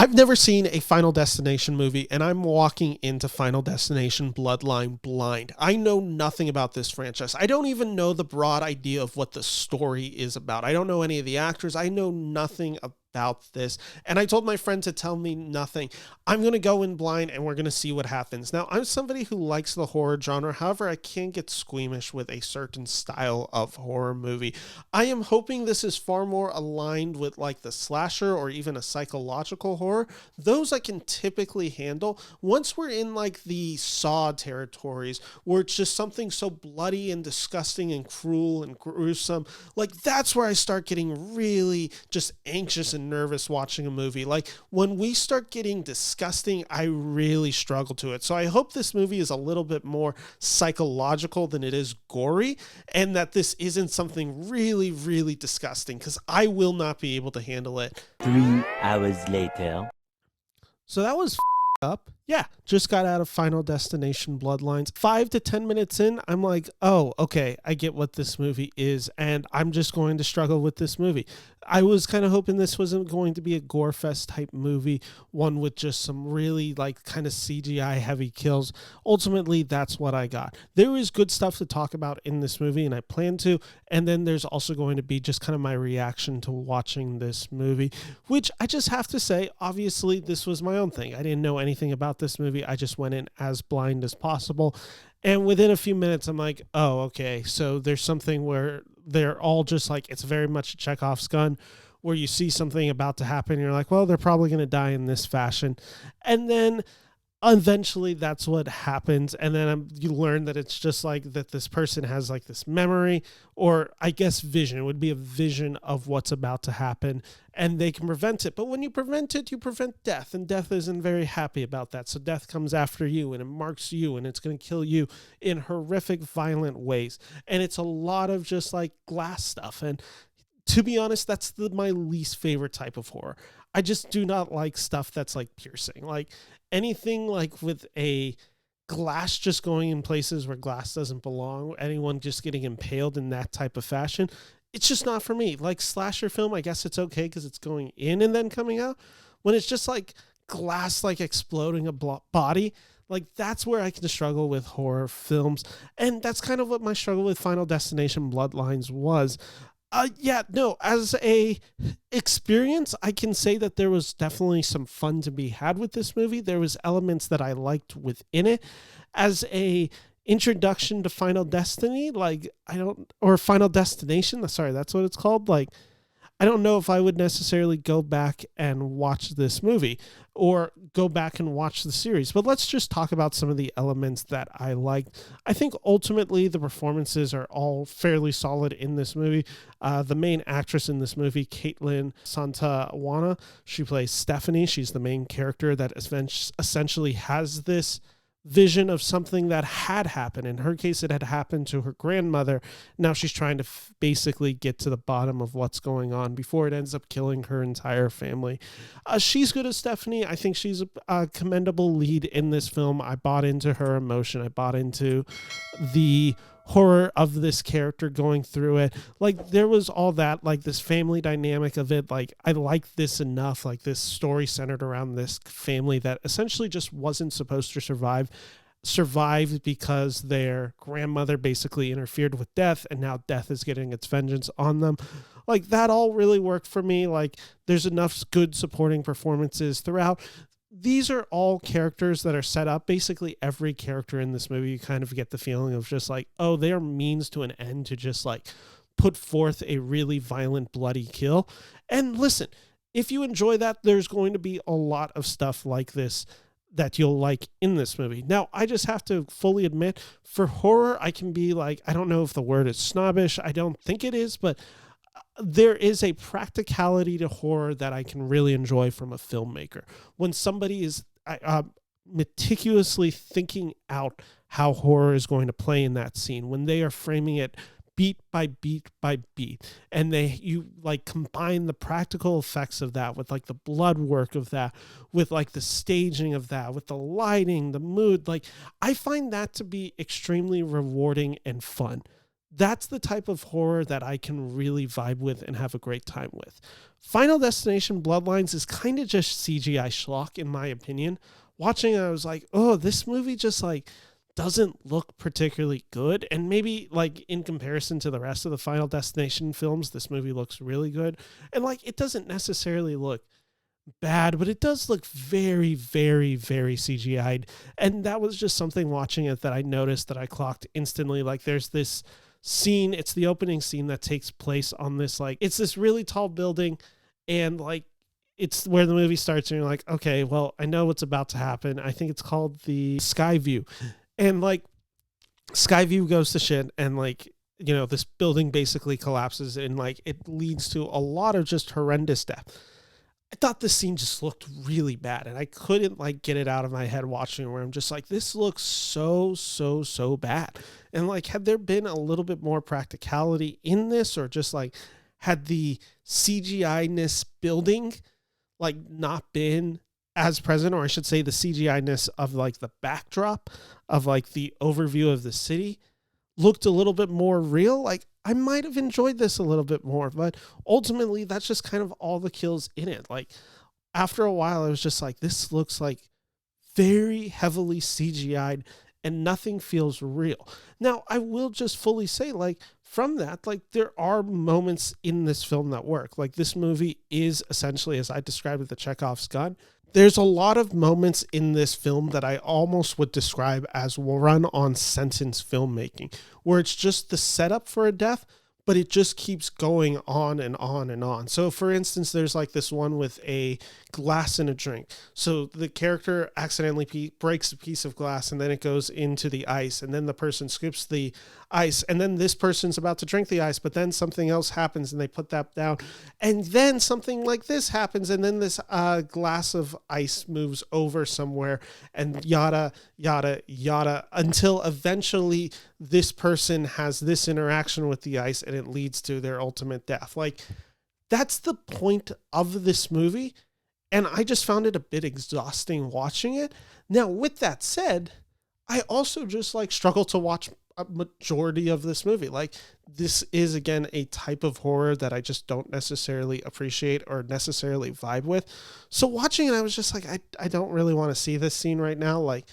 I've never seen a Final Destination movie, and I'm walking into Final Destination Bloodline blind. I know nothing about this franchise. I don't even know the broad idea of what the story is about. I don't know any of the actors. I know nothing about this. And I told my friend to tell me nothing. I'm going to go in blind and we're going to see what happens. Now, I'm somebody who likes the horror genre. However, I can't get squeamish with a certain style of horror movie. I am hoping this is far more aligned with like the slasher or even a psychological horror. Those I can typically handle. Once we're in like the Saw territories where it's just something so bloody and disgusting and cruel and gruesome, like that's where I start getting really just anxious and nervous watching a movie. Like when we start getting disgusting, I really struggle to it. So I hope this movie is a little bit more psychological than it is gory, and that this isn't something really, really disgusting, because I will not be able to handle it. 3 hours later. So that was up. Yeah, just got out of Final Destination Bloodlines. 5 to 10 minutes in, I'm like, oh, okay, I get what this movie is, and I'm just going to struggle with this movie. I was kind of hoping this wasn't going to be a gore fest type movie, one with just some really like kind of CGI heavy kills. Ultimately, that's what I got. There is good stuff to talk about in this movie, and I plan to, and then there's also going to be just kind of my reaction to watching this movie, which I just have to say, obviously, this was my own thing. I didn't know anything about this movie. I just went in as blind as possible. And within a few minutes, I'm like, oh, okay. So there's something where they're all just like, it's very much a Chekhov's gun, where you see something about to happen. And you're like, well, they're probably going to die in this fashion. And then eventually that's what happens. And then you learn that it's just like that this person has like this memory, or I guess vision. It would be a vision of what's about to happen, and they can prevent it. But when you prevent it, you prevent death, and death isn't very happy about that. So death comes after you, and it marks you, and it's going to kill you in horrific, violent ways. And it's a lot of just like glass stuff. And to be honest, that's my least favorite type of horror. I just do not like stuff that's like piercing. Like anything like with a glass just going in places where glass doesn't belong, anyone just getting impaled in that type of fashion, it's just not for me. Like slasher film, I guess it's okay because it's going in and then coming out. When it's just like glass like exploding a body, like that's where I can struggle with horror films. And that's kind of what my struggle with Final Destination Bloodlines was. As a experience, I can say that there was definitely some fun to be had with this movie. There was elements that I liked within it. As a introduction to Final Destiny, Final Destination, sorry, that's what it's called. Like, I don't know if I would necessarily go back and watch this movie or go back and watch the series, but let's just talk about some of the elements that I liked. I think ultimately the performances are all fairly solid in this movie. The main actress in this movie, Kaitlyn Juana, she plays Stephanie. She's the main character that essentially has this vision of something that had happened. In her case, it had happened to her grandmother. Now she's trying to basically get to the bottom of what's going on before it ends up killing her entire family. She's good as Stephanie. I think she's a commendable lead in this film. I bought into her emotion. I bought into the horror of this character going through it. Like there was all that, like this family dynamic of it. Like I liked this enough, like this story centered around this family that essentially just wasn't supposed to survived because their grandmother basically interfered with death, and now death is getting its vengeance on them. Like that all really worked for me. Like there's enough good supporting performances throughout. These are all characters that are set up. Basically every character in this movie, you kind of get the feeling of just like, oh, they are means to an end to just like put forth a really violent, bloody kill. And listen, if you enjoy that, there's going to be a lot of stuff like this that you'll like in this movie. Now, I just have to fully admit, for horror, I can be like, I don't know if the word is snobbish. I don't think it is, but there is a practicality to horror that I can really enjoy from a filmmaker. When somebody is meticulously thinking out how horror is going to play in that scene, when they are framing it beat by beat by beat, and you like combine the practical effects of that with like the blood work of that, with like the staging of that, with the lighting, the mood, like I find that to be extremely rewarding and fun. That's the type of horror that I can really vibe with and have a great time with. Final Destination Bloodlines is kind of just CGI schlock, in my opinion. Watching it, I was like, oh, this movie just like doesn't look particularly good. And maybe like in comparison to the rest of the Final Destination films, this movie looks really good. And like it doesn't necessarily look bad, but it does look very, very, very CGI'd. And that was just something watching it that I noticed, that I clocked instantly. Like there's this scene, it's the opening scene that takes place on this, like, it's this really tall building, and like it's where the movie starts, and you're like, okay, well, I know what's about to happen. I think it's called the Sky View. And like Sky View goes to shit, and like, you know, this building basically collapses, and like it leads to a lot of just horrendous death. I thought this scene just looked really bad, and I couldn't like get it out of my head watching it, where I'm just like, this looks so bad. And like, had there been a little bit more practicality in this, or just like had the CGI-ness building like not been as present, or I should say the CGI-ness of like the backdrop of like the overview of the city looked a little bit more real, like I might have enjoyed this a little bit more. But ultimately, that's just kind of all the kills in it. Like after a while, I was just like, this looks like very heavily CGI'd, and nothing feels real. Now, I will just fully say, like, from that, like, there are moments in this film that work. Like, this movie is essentially, as I described it, the Chekhov's gun. There's a lot of moments in this film that I almost would describe as run-on sentence filmmaking, where it's just the setup for a death, but it just keeps going on and on and on. So, for instance, there's like this one with a glass in a drink. So the character accidentally breaks a piece of glass, and then it goes into the ice, and then the person scoops the ice, and then this person's about to drink the ice, but then something else happens, and they put that down, and then something like this happens, and then this glass of ice moves over somewhere, and yada, yada, yada, until eventually this person has this interaction with the ice, and it leads to their ultimate death. Like, that's the point of this movie, and I just found it a bit exhausting watching it. Now, with that said, I also just like struggle to watch a majority of this movie. Like, this is, again, a type of horror that I just don't necessarily appreciate or necessarily vibe with. So watching it, I was just like, I don't really want to see this scene right now. Like,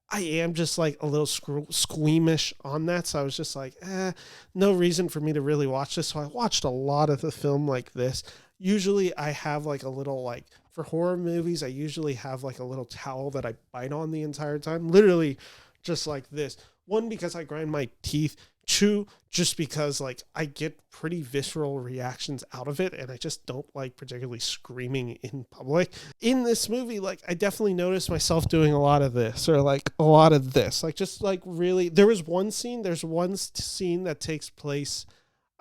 I am just like a little squeamish on that. So I was just like, no reason for me to really watch this. So I watched a lot of the film like this. Usually I have like a little, like, for horror movies, I usually have like a little towel that I bite on the entire time. Literally just like this. One, because I grind my teeth. Two, just because like I get pretty visceral reactions out of it, and I just don't like particularly screaming in public. In this movie, like I definitely noticed myself doing a lot of this, or like a lot of this, like just like really. There's one scene that takes place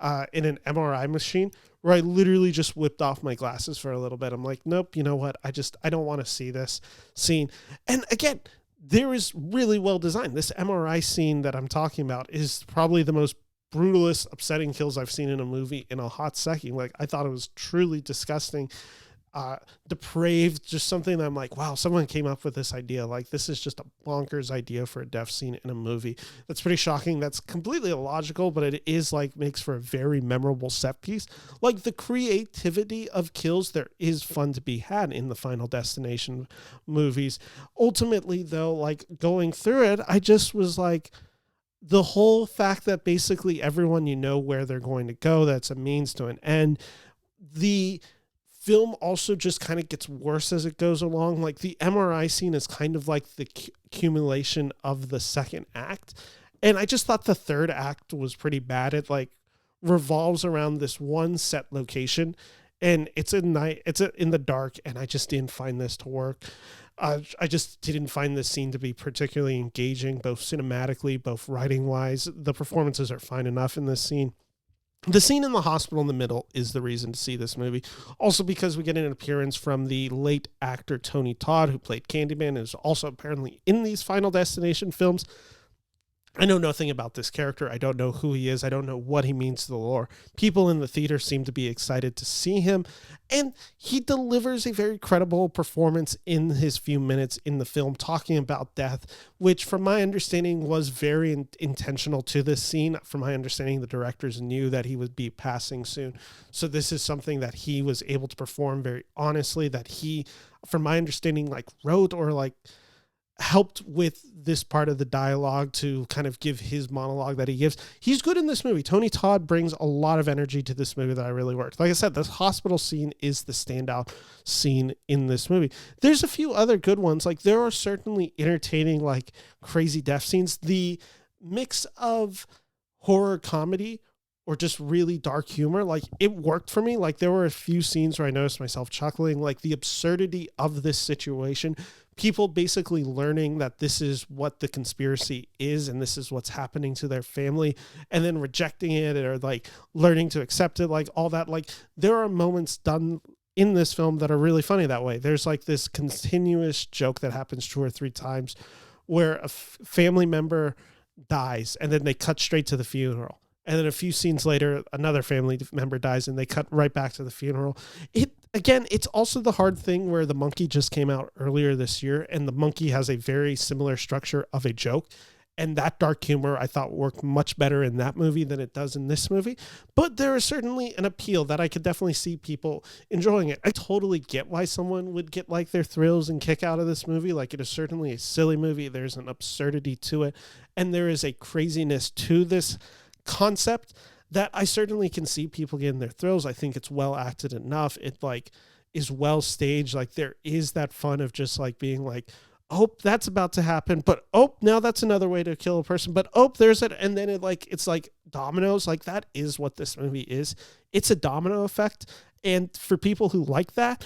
in an MRI machine where I literally just whipped off my glasses for a little bit. I'm like, nope, you know what? I don't want to see this scene. And again, there is really well designed. This MRI scene that I'm talking about is probably the most brutalist, upsetting kills I've seen in a movie in a hot second. Like, I thought it was truly disgusting, depraved, just something that I'm like, wow, someone came up with this idea. Like, this is just a bonkers idea for a death scene in a movie. That's pretty shocking. That's completely illogical, but it is like makes for a very memorable set piece. Like, the creativity of kills, there is fun to be had in the Final Destination movies. Ultimately, though, like going through it, I just was like, the whole fact that basically everyone, you know where they're going to go, that's a means to an end. The film also just kind of gets worse as it goes along. Like, the MRI scene is kind of like the accumulation of the second act. And I just thought the third act was pretty bad. It like revolves around this one set location, and it's in the dark, and I just didn't find this to work. I just didn't find this scene to be particularly engaging, both cinematically, both writing wise. The performances are fine enough in this scene. The scene in the hospital in the middle is the reason to see this movie. Also because we get an appearance from the late actor Todd, who played Candyman, and is also apparently in these Final Destination films. I know nothing about this character. I don't know who he is. I don't know what he means to the lore. People in the theater seem to be excited to see him, and he delivers a very credible performance in his few minutes in the film talking about death, which from my understanding was very intentional to this scene. From my understanding, the directors knew that he would be passing soon. So this is something that he was able to perform very honestly, that he, from my understanding, like wrote or like helped with this part of the dialogue to kind of give his monologue that he gives. He's good in this movie. Tony Todd brings a lot of energy to this movie that I really worked. Like I said, this hospital scene is the standout scene in this movie. There's a few other good ones. Like there are certainly entertaining, like crazy death scenes. The mix of horror comedy or just really dark humor, like it worked for me. Like there were a few scenes where I noticed myself chuckling, like the absurdity of this situation, people basically learning that this is what the conspiracy is and this is what's happening to their family, and then rejecting it or like learning to accept it, like all that. Like there are moments done in this film that are really funny that way. There's like this continuous joke that happens 2 or 3 times where a family member dies and then they cut straight to the funeral. And then a few scenes later, another family member dies and they cut right back to the funeral. Again, it's also the hard thing where The Monkey just came out earlier this year, and The Monkey has a very similar structure of a joke. And that dark humor, I thought, worked much better in that movie than it does in this movie. But there is certainly an appeal that I could definitely see people enjoying it. I totally get why someone would get like their thrills and kick out of this movie. Like, it is certainly a silly movie. There's an absurdity to it. And there is a craziness to this concept that I certainly can see people getting their thrills. I think it's well acted enough. It like is well staged. Like there is that fun of just like being like, oh, that's about to happen, but oh, now that's another way to kill a person, but oh, there's it. And then it's like dominoes. Like that is what this movie is. It's a domino effect. And for people who like that,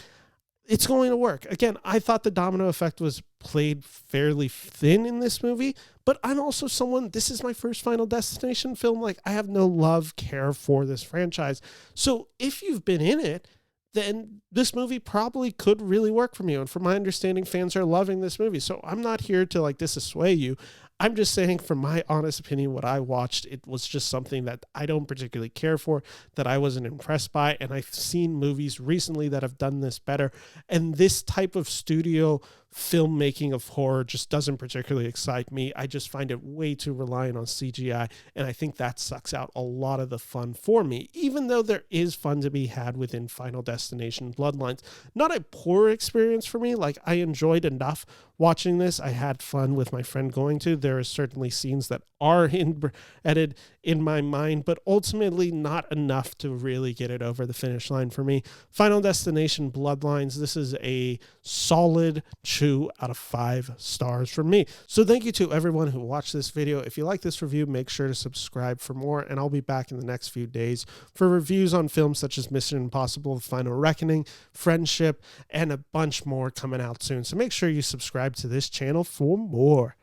it's going to work. Again, I thought the domino effect was played fairly thin in this movie, but I'm also someone, this is my first Final Destination film. Like I have no love, care for this franchise. So if you've been in it, then this movie probably could really work for you. And from my understanding, fans are loving this movie. So I'm not here to like dissuade you. I'm just saying, from my honest opinion, what I watched, it was just something that I don't particularly care for, that I wasn't impressed by. And I've seen movies recently that have done this better. And this type of studio filmmaking of horror just doesn't particularly excite me. I just find it way too reliant on CGI. And I think that sucks out a lot of the fun for me, even though there is fun to be had within Final Destination Bloodlines. Not a poor experience for me. Like I enjoyed enough watching this. I had fun with my friend going to. There are certainly scenes that are embedded in my mind, but ultimately not enough to really get it over the finish line for me. Final Destination Bloodlines, this is a solid 2 out of 5 stars for me. So thank you to everyone who watched this video. If you like this review, make sure to subscribe for more, and I'll be back in the next few days for reviews on films such as Mission Impossible: The Final Reckoning, Friendship, and a bunch more coming out soon. So make sure you subscribe to this channel for more.